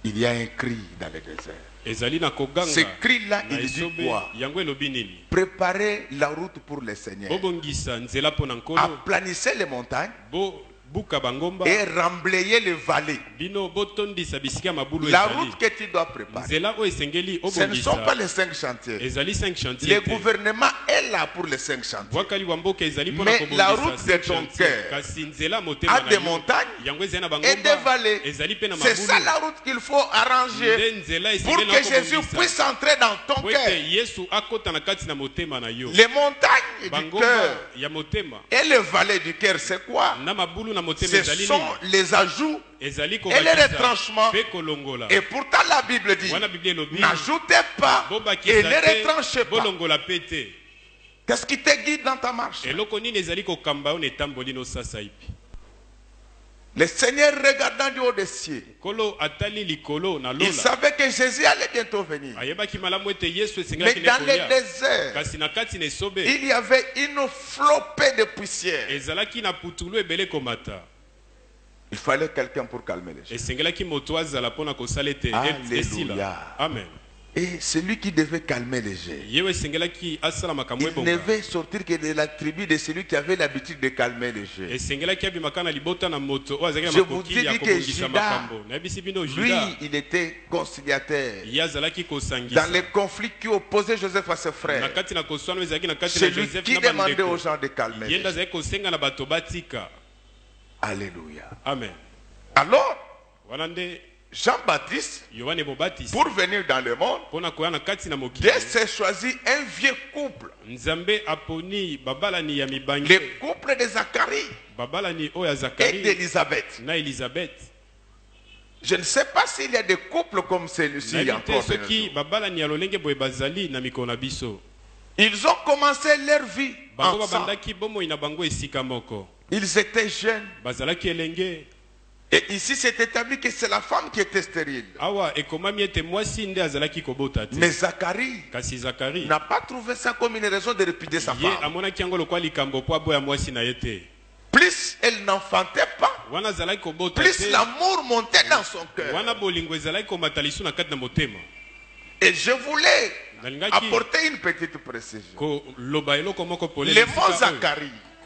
il y a un cri dans le désert. Ce cri-là, il dit quoi? Préparez la route pour le Seigneur. Aplanissez les montagnes et remblayez les vallées. La route que tu dois préparer, ce ne sont pas les 5 chantiers. Le gouvernement est là pour les 5 chantiers. Mais la route de ton cœur a des montagnes et des vallées. C'est ça la route qu'il faut arranger pour que Jésus puisse entrer dans ton cœur. Les montagnes du cœur et les vallées du cœur, c'est quoi? Ce sont les ajouts et les retranchements. Et pourtant la Bible dit, n'ajoutez pas et ne retranchez pas. Qu'est-ce qui te guide dans ta marche? Le Seigneur regardant du haut des cieux, il savait que Jésus allait bientôt venir. Mais dans le désert, il y avait une flopée de poussière. Il fallait quelqu'un pour calmer les choses. Alléluia. Amen. Et celui qui devait calmer les gens, il ne devait sortir que de la tribu de celui qui avait l'habitude de calmer les gens. Je vous dis que Judas, lui, il était conciliateur. Dans les conflits qui opposaient Joseph à ses frères, c'est lui qui demandait aux gens de calmer les gens. Alléluia. Amen. Alors, Jean-Baptiste, pour venir dans le monde, Dieu s'est choisi un vieux couple. Le couple de Zacharie et d'Élisabeth. Je ne sais pas s'il y a des couples comme celui-ci encore. Ils ont commencé leur vie ensemble. Ils étaient jeunes. Et ici, c'est établi que c'est la femme qui était stérile. Mais Zacharie n'a pas trouvé ça comme une raison de répudier sa femme. Plus elle n'enfantait pas, plus l'amour montait dans son cœur. Et je voulais apporter une petite précision.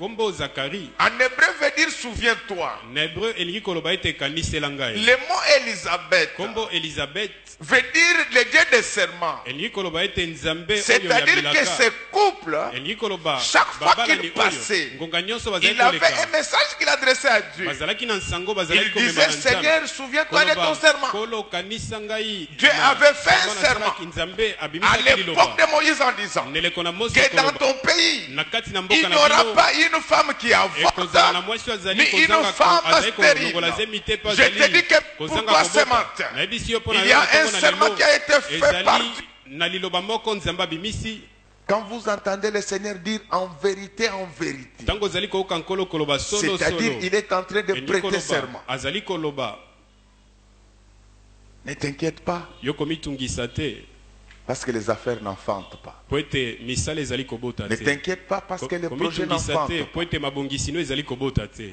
Le mot Zacharie, en hébreu veut dire souviens-toi. Le mot Élisabeth veut dire le Dieu des serments. C'est-à-dire que ce couple, chaque fois qu'il passait, il avait un message qu'il adressait à Dieu. Il disait, Seigneur, souviens-toi de ton serment. Dieu avait fait un serment à l'époque de Moïse en disant que dans ton pays, il n'y aura pas une femme qui avorte, ni une femme stérile. Je te dis que pour toi ce matin, il y a un serment qui a été fait par Dieu. Quand vous entendez le Seigneur dire en vérité, c'est-à-dire il est en train de prêter serment. Ne t'inquiète pas, parce que les affaires n'enfantent pas. Ne t'inquiète pas parce que les projets n'enfantent pas.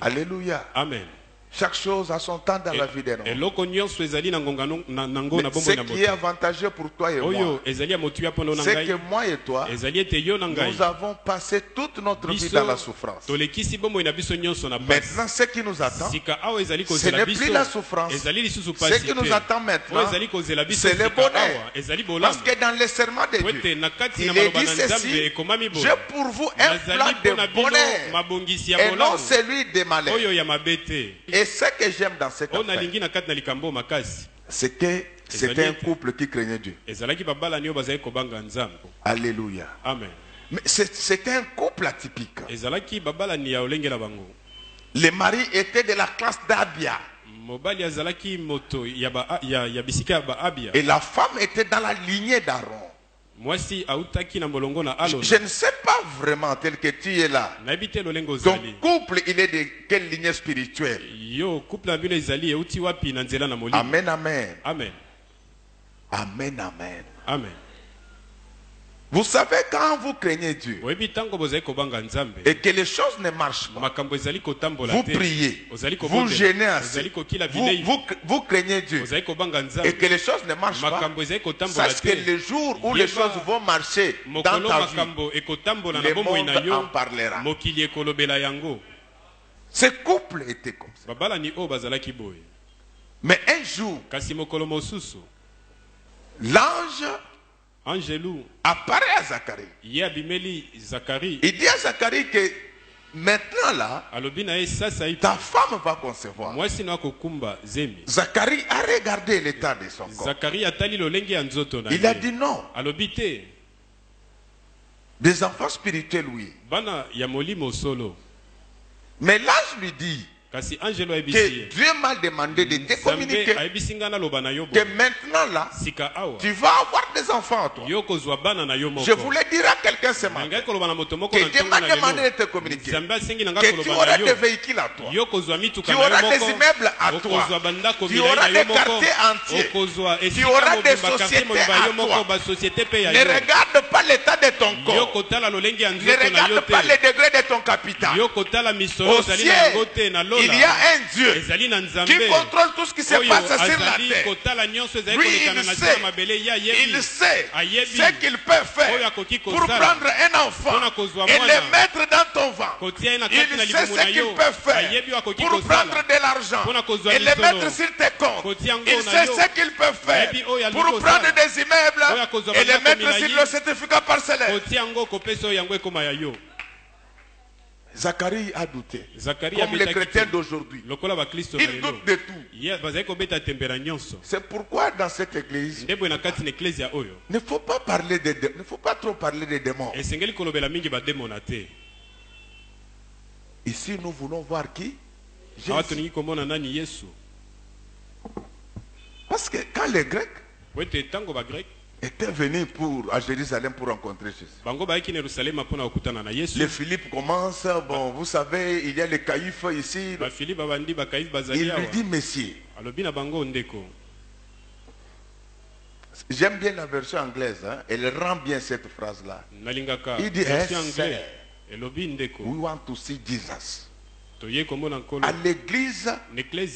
Alléluia. Amen. Chaque chose a son temps dans la vie d'un homme. Mais ce qui est avantageux pour toi et moi, c'est que moi et toi, nous avons passé toute notre vie dans la souffrance. Maintenant, ce qui nous attend, ce n'est plus la souffrance. Ce qui nous attend maintenant, c'est le bonheur. Parce que dans le serment de Dieu, il est dit ceci: j'ai pour vous un plan de bonheur et non celui de malheur. Et ce que j'aime dans cette affaire, c'est que c'était un couple qui craignait Dieu. Alléluia. Amen. Mais c'était un couple atypique. Les maris étaient de la classe d'Abia. Et la femme était dans la lignée d'Aaron. Je ne sais pas vraiment tel que tu es là. Ton couple, il est de quelle lignée spirituelle? Amen, amen. Amen, amen. Amen. Vous savez, quand vous craignez Dieu et que les choses ne marchent pas, vous priez, vous gênez assez, vous craignez Dieu et que les choses ne marchent pas, sache que le jour où les choses vont marcher dans ta vie, le monde en parlera. Ce couple était comme ça. Mais un jour, l'ange apparaît à Zacharie. Il dit à Zacharie que maintenant là, ta femme va concevoir. Zacharie a regardé l'état de son corps. Il a dit non. Des enfants spirituels, oui. Mais l'ange lui dit que Dieu m'a demandé de te communiquer que maintenant là, tu vas avoir des enfants à toi. Je voulais dire à quelqu'un ce matin que Dieu m'a demandé de te communiquer que tu auras des véhicules à toi, tu auras des immeubles à toi, tu auras des quartiers entiers, tu auras des sociétés à toi. Ne regarde pas l'état de ton corps, ne regarde pas le degré de ton capital. Au ciel, il y a un Dieu qui contrôle tout ce qui se passe sur la terre. Lui, il sait ce qu'il peut faire pour prendre un enfant et le mettre dans ton ventre. Il sait ce qu'il peut faire pour prendre de l'argent et le mettre sur tes comptes. Il sait ce qu'il peut faire pour prendre des immeubles et le mettre sur le certificat parcellaire. Zacharie a douté, comme les chrétiens d'aujourd'hui. Ils doutent de tout. C'est pourquoi dans cette église, il ne faut pas trop parler des démons. Ici, nous voulons voir qui? Jésus. Parce que quand les Grecs était venu à Jérusalem pour rencontrer Jésus. Les Philippe commence, bon, vous savez, il y a les caïphes ici. Il lui dit, Messieurs. J'aime bien la version anglaise, hein? Elle rend bien cette phrase-là. Il dit, we want to see Jesus. À l'église,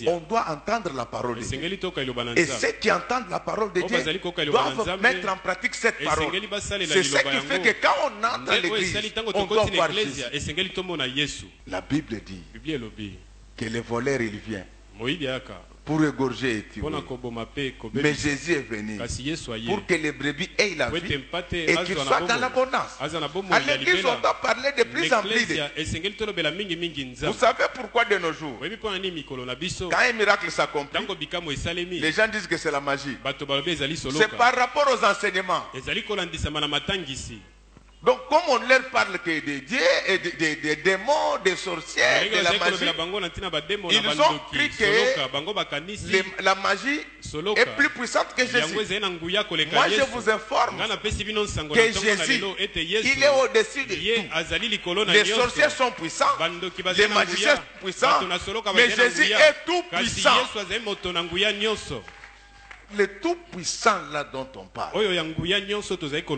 on doit entendre la parole de Dieu. Et ceux qui entendent la parole de Dieu doivent mettre en pratique cette parole. C'est ce qui fait que quand on entre à l'église, on doit voir Jésus. La Bible dit que le voleur, il vient pour égorger et tuer. Mais Jésus est venu pour que les brebis aient la vie et qu'ils soient dans l'abondance. À l'église, on doit parler de plus en plus de Dieu. Vous savez pourquoi de nos jours, quand un miracle s'accomplit, les gens disent que c'est la magie. C'est par rapport aux enseignements. Donc, comme on leur parle que de Dieu et des démons, des sorcières, de la magie, ils ont cru que la magie est plus puissante que Jésus. Moi, je vous informe que Jésus, il est au-dessus de tout. Les sorciers sont puissants, les magiciens sont puissants, mais Jésus est tout puissant. Le tout-puissant là dont on parle,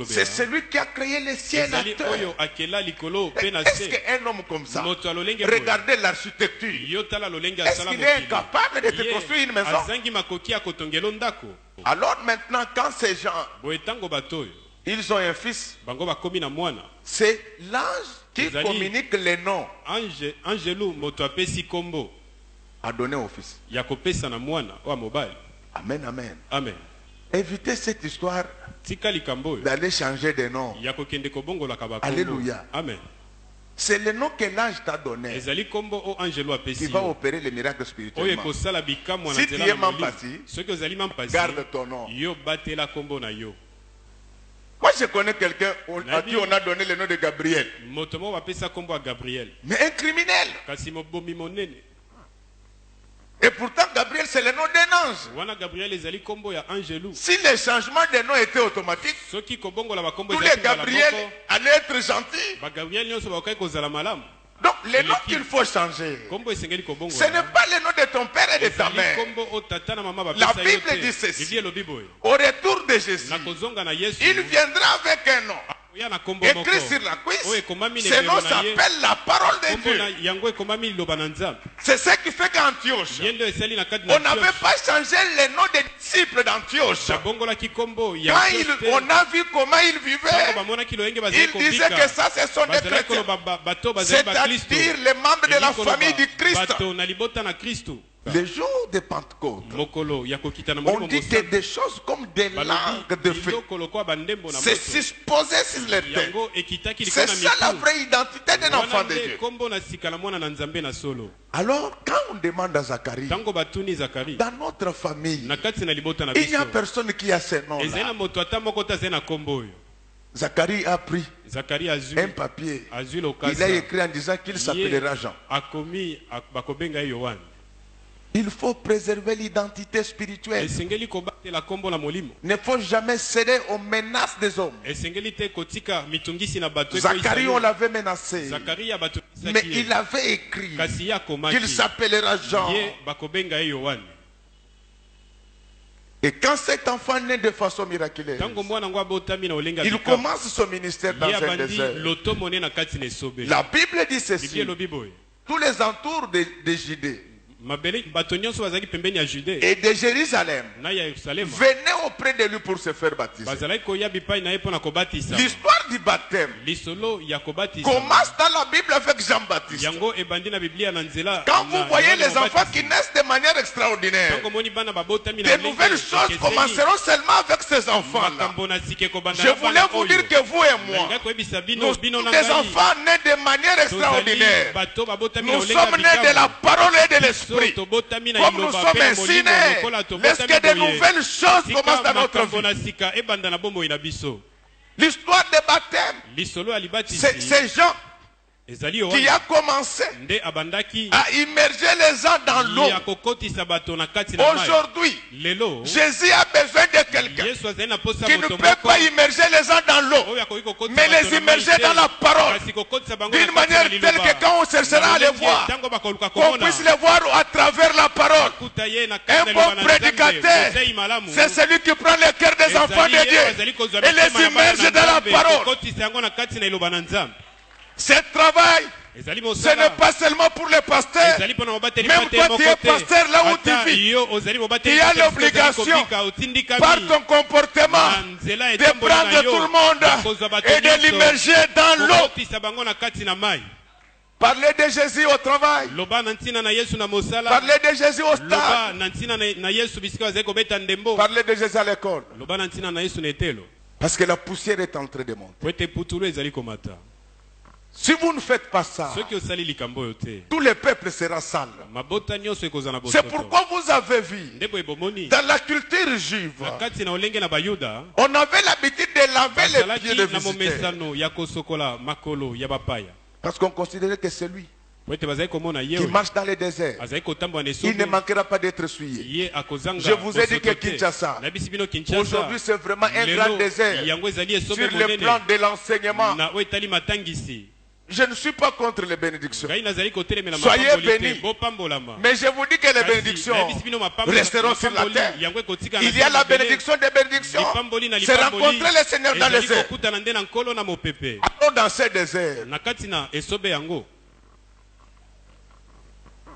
c'est celui qui a créé les ciels et la terre. Est-ce qu'un homme comme ça, regardez l'architecture, est-ce qu'il est incapable de te construire une maison? Alors maintenant, quand ces gens, ils ont un fils, c'est l'ange qui communique les noms à donner au fils. Amen, amen. Amen. Évitez cette histoire d'aller changer de nom. Alléluia. Amen. C'est le nom que l'ange t'a donné qui va opérer les miracles spirituellement. Si tu es mal garde ton nom. Moi je connais quelqu'un à qui on a donné le nom de Gabriel. Mais un criminel. Et pourtant, Gabriel, c'est le nom d'un ange. Si les changements de nom étaient automatiques, tous les Gabriel allaient être gentils. Donc, le nom qu'il faut changer, ce n'est pas le nom de ton père et de ta mère. La Bible dit ceci. Au retour de Jésus, il viendra avec un nom. écrit sur la cuisse, ce nom s'appelle la parole de Dieu. C'est ce qui fait qu'Antioche, on n'avait pas changé le nom des disciples d'Antioche. Quand on a vu comment ils vivaient, ils disaient que ça, ce sont des chrétiens. C'est-à-dire les membres de la famille du Christ. Le jour de Pentecôte, on dit que des choses comme des langues de feu se susposaient sur les têtes. C'est ça la vraie identité d'un enfant de Dieu. Alors, quand on demande à Zacharie, dans notre famille, il n'y a personne qui a ce nom-là. Zacharie a pris un papier. Il a écrit en disant qu'il s'appellera Jean. Il faut préserver l'identité spirituelle. Il ne faut jamais céder aux menaces des hommes. Zacharie, on l'avait menacé. Mais il avait écrit qu'il s'appellera Jean. Et quand cet enfant naît de façon miraculeuse, il commence son ministère dans un désert. La Bible dit ceci. Tous les entours de Judée et de Jérusalem venaient auprès de lui pour se faire baptiser. L'histoire du baptême commence dans la Bible avec Jean-Baptiste. Quand vous voyez les enfants qui naissent de manière extraordinaire, de nouvelles choses commenceront seulement avec ces enfants-là. Je voulais vous dire que vous et moi, nous sommes des enfants nés de manière extraordinaire. Nous sommes nés de la parole et de l'esprit. Comme nous sommes ainsi nés, laisse que de nouvelles choses commencent dans notre vie. L'histoire des baptêmes, c'est Jean qui a commencé à immerger les gens dans l'eau. Aujourd'hui, Jésus a besoin de quelqu'un qui ne peut pas immerger les gens dans l'eau, mais les immerger dans la parole d'une manière telle que quand on cherchera à les voir, qu'on puisse les voir à travers la parole. Un bon prédicateur, c'est celui qui prend le cœur des enfants de Dieu et les immerge dans la parole. Ce travail, ce n'est pas seulement pour les pasteurs. Même toi, tu es pasteur là où tu vis. Tu as l'obligation, par ton comportement, de prendre tout le monde et de l'immerger dans l'eau. Parler de Jésus au travail. Parler de Jésus au stade. Parler de Jésus à l'école. Parce que la poussière est en train de monter. Si vous ne faites pas ça, tout le peuple sera sale. C'est pourquoi vous avez vu, dans la culture juive, on avait l'habitude de laver les pieds des visiteurs. Parce qu'on considérait que c'est lui qui marche dans les déserts, il ne manquera pas d'être souillé. Je vous ai dit que Kinshasa, aujourd'hui c'est vraiment un grand désert sur le plan de l'enseignement. Je ne suis pas contre les bénédictions. Soyez bénis. Mais je vous dis que les bénédictions resteront sur la terre. Il y a la bénédiction des bénédictions. C'est rencontrer le Seigneur dans les airs. Alors dans ces déserts,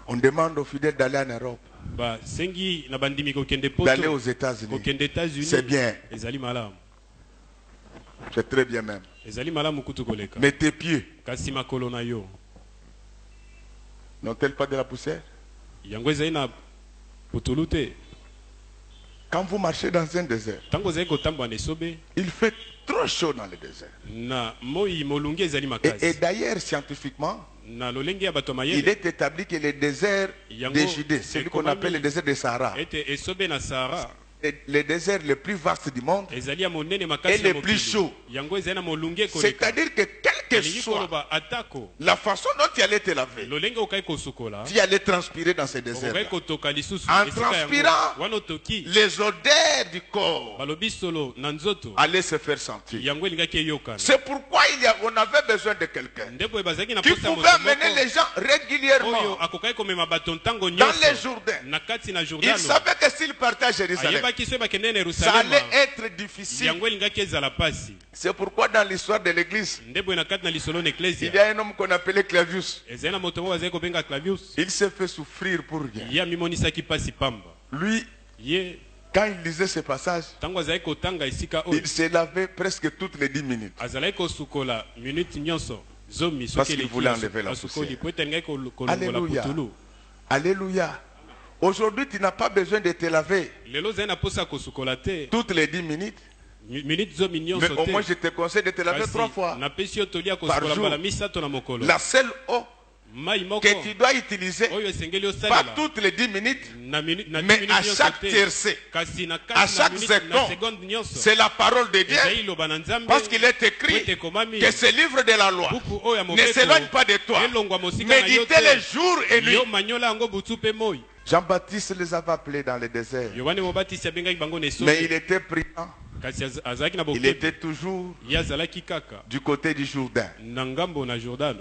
on demande aux fidèles d'aller en Europe, d'aller aux États-Unis. C'est bien. C'est très bien même. Mais tes pieds n'ont-elles pas de la poussière? Quand vous marchez dans un désert, il fait trop chaud dans le désert. Et d'ailleurs, scientifiquement, il est établi que le désert de Judée, celui qu'on appelle le désert de Sahara, le désert le plus vaste du monde et le plus chaud. C'est-à-dire que quel que soit la façon dont tu allais te laver, tu allais transpirer dans ces déserts. En transpirant, les odeurs du corps allaient se faire sentir. C'est pourquoi on avait besoin de quelqu'un qui pouvait amener les gens régulièrement dans les Jourdains. Il savait que s'il partait à Jérusalem, ça allait être difficile. C'est pourquoi dans l'histoire de l'église, il y a un homme qu'on appelait Clavius. Il s'est fait souffrir pour rien. Lui, quand il lisait ce passage, il se lavait presque toutes les 10 minutes. Parce qu'il voulait enlever la poussière. Alléluia. Alléluia. Aujourd'hui, tu n'as pas besoin de te laver toutes les 10 minutes. Mais au moins, je te conseille de te laver 3 fois par jour. La seule eau que tu dois utiliser, pas toutes les 10 minutes, mais à chaque tiercé, à chaque seconde, c'est la parole de Dieu. Parce qu'il est écrit que ce livre de la loi ne s'éloigne pas de toi. Méditez-les jour et nuit. Jean-Baptiste les avait appelés dans le désert. Mais il était priant. Il était toujours du côté du Jourdain.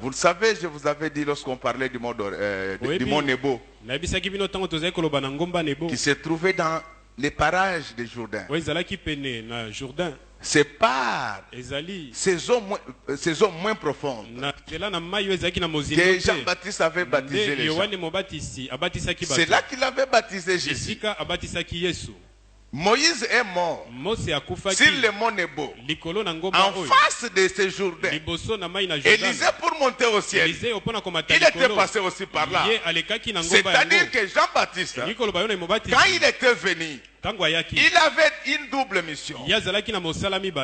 Vous le savez, je vous avais dit lorsqu'on parlait du mont Nebo, qui se trouvait dans les parages du Jourdain. C'est par ces eaux moins profondes que Jean-Baptiste avait baptisé les gens. C'est là qu'il avait baptisé Jésus. Moïse est mort sur le mont Nebo, en face de ce Jourdain. Élisée, pour monter au ciel, il était passé aussi par là. C'est-à-dire que Jean-Baptiste, quand il était venu, il avait une double mission.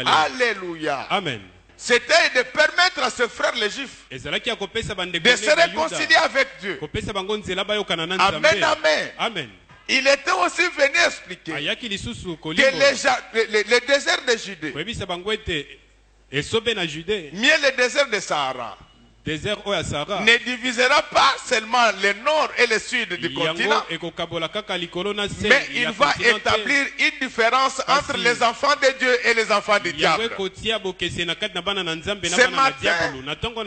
Alléluia. Amen. C'était de permettre à ses frères les Juifs de se réconcilier avec Dieu. Amen, amen. Amen. Il était aussi venu expliquer que le désert de Judée, mieux le désert de Sahara, ne divisera pas seulement le nord et le sud du continent, mais il va établir une différence entre les enfants de Dieu et les enfants du diable. Ce matin,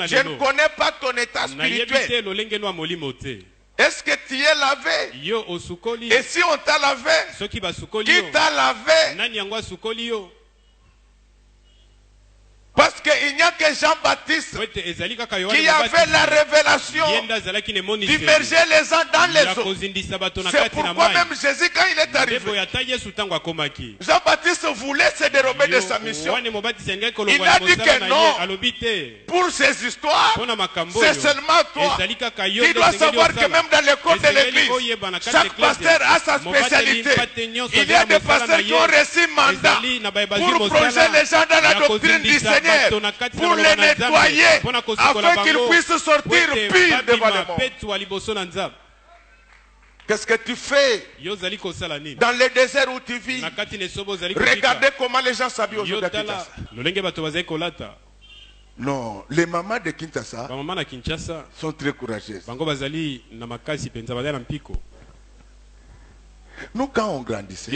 je ne connais pas ton état spirituel. Est-ce que tu es lavé? Et si on t'a lavé, qui t'a lavé? Parce qu'il n'y a que Jean-Baptiste qui avait la révélation d'immerger les uns dans les autres. C'est pourquoi même Jésus, quand il est arrivé, Jean-Baptiste voulait se dérober de sa mission. Il a dit que non, pour ces histoires, c'est seulement toi. Tu dois savoir que même dans l'école de l'église, chaque pasteur a sa spécialité. Il y a des pasteurs qui ont reçu mandat pour plonger les gens dans la doctrine du Seigneur, pour les nettoyer afin qu'ils puissent sortir purs devant le monde. Qu'est-ce que tu fais dans le désert où tu vis? Regardez comment les gens s'habillent aujourd'hui à Kinshasa. Non, les mamans de Kinshasa sont très courageuses. Nous, quand on grandissait,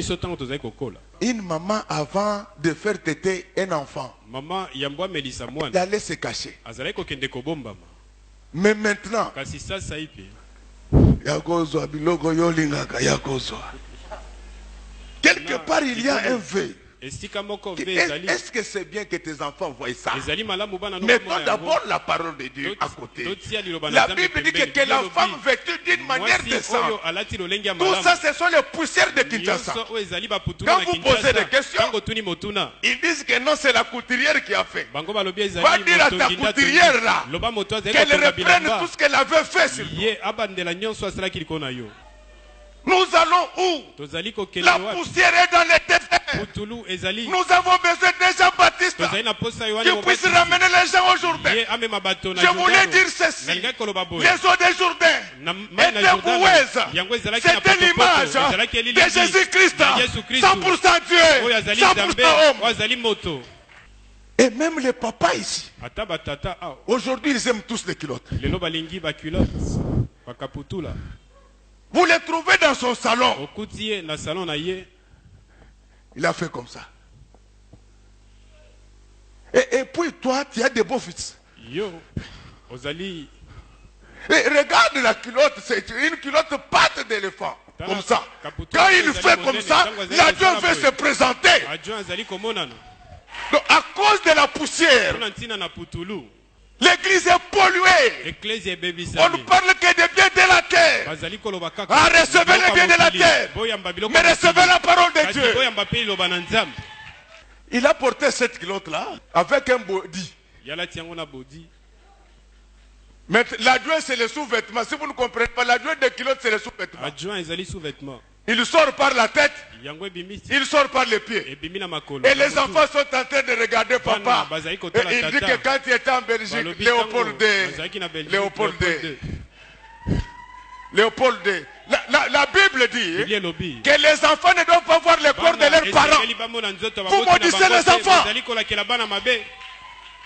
une maman, avant de faire téter un enfant, elle allait se cacher. Mais maintenant, quelque part il y a un vœu. Est-ce que c'est bien que tes enfants voient ça? Mettons d'abord la parole de Dieu à côté. La Bible dit que la femme vêtue d'une manière décente, tout ça ce sont les poussières de Kinshasa. Quand vous posez des questions, ils disent que non, c'est la couturière qui a fait. Va dire à ta couturière là qu'elle reprenne tout ce qu'elle avait fait sur toi. Nous allons où? La poussière est dans les déserts. Nous avons besoin de Jean-Baptiste qui puisse ramener les gens au Jourdain. Je voulais dire ceci. Les eaux des Jourdain étaient boueuses. C'était l'image de Jésus-Christ. 100% Dieu, 100% homme. Et même les papas ici. Aujourd'hui, ils aiment tous les culottes. Vous les trouvez dans son salon. Il a fait comme ça. Et puis toi, tu as des beaux fils. Et regarde la culotte, c'est une culotte patte d'éléphant. Comme ça. Quand il fait comme ça, l'adjoint veut se présenter. Donc, à cause de la poussière, l'église est polluée. On ne parle que des biens de la terre. Recevez les biens de la terre. Mais recevez la parole de Dieu. Il a porté cette culotte-là avec un body. Mais l'adjoint, c'est le sous-vêtement. Si vous ne comprenez pas, l'adjoint de culotte, c'est le sous-vêtement. Il sort par la tête, il sort par les pieds. Et les enfants sont en train de regarder papa. Et il dit que quand il était en Belgique, Léopold II. La Bible dit que les enfants ne doivent pas voir le corps de leurs parents. Vous maudissez les enfants.